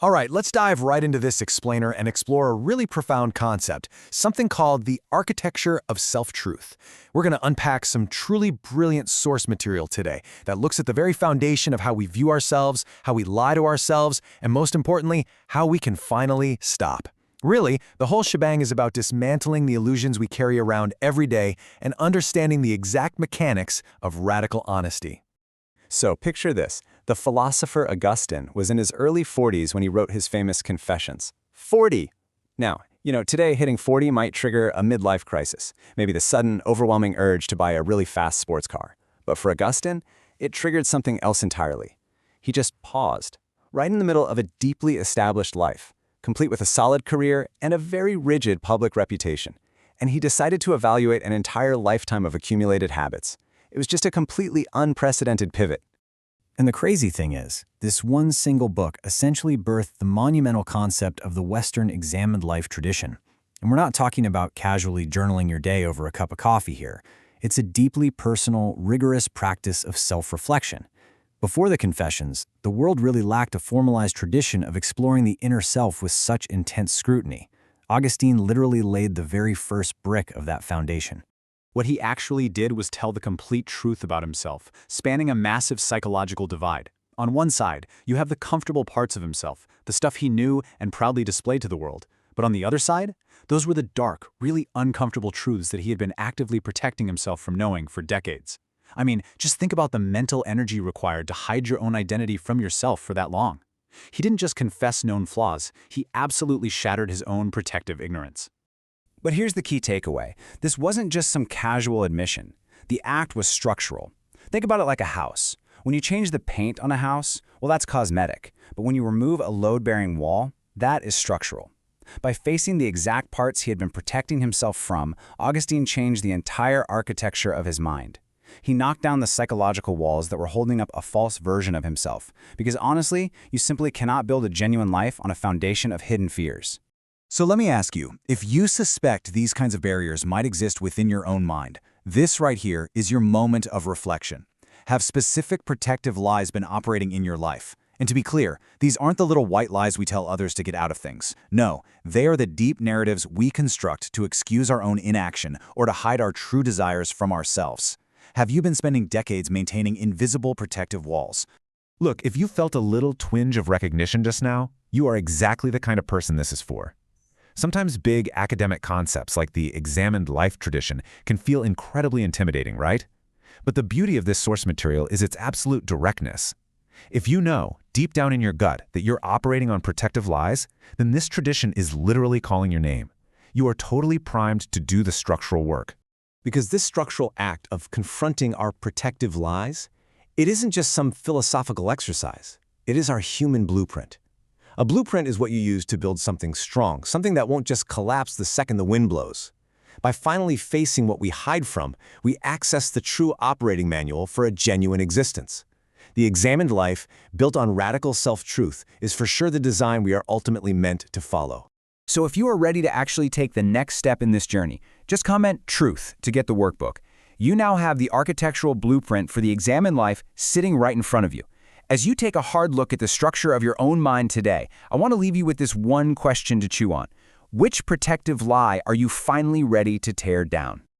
All right, let's dive right into this explainer and explore a really profound concept, something called the architecture of self-truth. We're going to unpack some truly brilliant source material today that looks at the very foundation of how we view ourselves, how we lie to ourselves, and most importantly, how we can finally stop. Really, the whole shebang is about dismantling the illusions we carry around every day and understanding the exact mechanics of radical honesty. So picture this. The philosopher Augustine was in his early 40s when he wrote his famous Confessions. 40! Now, today hitting 40 might trigger a midlife crisis, maybe the sudden, overwhelming urge to buy a really fast sports car. But for Augustine, it triggered something else entirely. He just paused, right in the middle of a deeply established life, complete with a solid career and a very rigid public reputation. And he decided to evaluate an entire lifetime of accumulated habits. It was just a completely unprecedented pivot. And the crazy thing is, this one single book essentially birthed the monumental concept of the Western examined life tradition. And we're not talking about casually journaling your day over a cup of coffee here. It's a deeply personal, rigorous practice of self-reflection. Before the Confessions, the world really lacked a formalized tradition of exploring the inner self with such intense scrutiny. Augustine literally laid the very first brick of that foundation. What he actually did was tell the complete truth about himself, spanning a massive psychological divide. On one side, you have the comfortable parts of himself, the stuff he knew and proudly displayed to the world. But on the other side, those were the dark, really uncomfortable truths that he had been actively protecting himself from knowing for decades. I mean, just think about the mental energy required to hide your own identity from yourself for that long. He didn't just confess known flaws, he absolutely shattered his own protective ignorance. But here's the key takeaway. This wasn't just some casual admission. The act was structural. Think about it like a house. When you change the paint on a house, well, that's cosmetic. But when you remove a load-bearing wall, that is structural. By facing the exact parts he had been protecting himself from, Augustine changed the entire architecture of his mind. He knocked down the psychological walls that were holding up a false version of himself. Because honestly, you simply cannot build a genuine life on a foundation of hidden fears. So let me ask you, if you suspect these kinds of barriers might exist within your own mind, this right here is your moment of reflection. Have specific protective lies been operating in your life? And to be clear, these aren't the little white lies we tell others to get out of things. No, they are the deep narratives we construct to excuse our own inaction or to hide our true desires from ourselves. Have you been spending decades maintaining invisible protective walls? Look, if you felt a little twinge of recognition just now, you are exactly the kind of person this is for. Sometimes big academic concepts like the examined life tradition can feel incredibly intimidating, right? But the beauty of this source material is its absolute directness. If you know, deep down in your gut, that you're operating on protective lies, then this tradition is literally calling your name. You are totally primed to do the structural work. Because this structural act of confronting our protective lies, it isn't just some philosophical exercise. It is our human blueprint. A blueprint is what you use to build something strong, something that won't just collapse the second the wind blows. By finally facing what we hide from, we access the true operating manual for a genuine existence. The examined life, built on radical self-truth, is for sure the design we are ultimately meant to follow. So if you are ready to actually take the next step in this journey, just comment "truth" to get the workbook. You now have the architectural blueprint for the examined life sitting right in front of you. As you take a hard look at the structure of your own mind today, I want to leave you with this one question to chew on. Which protective lie are you finally ready to tear down?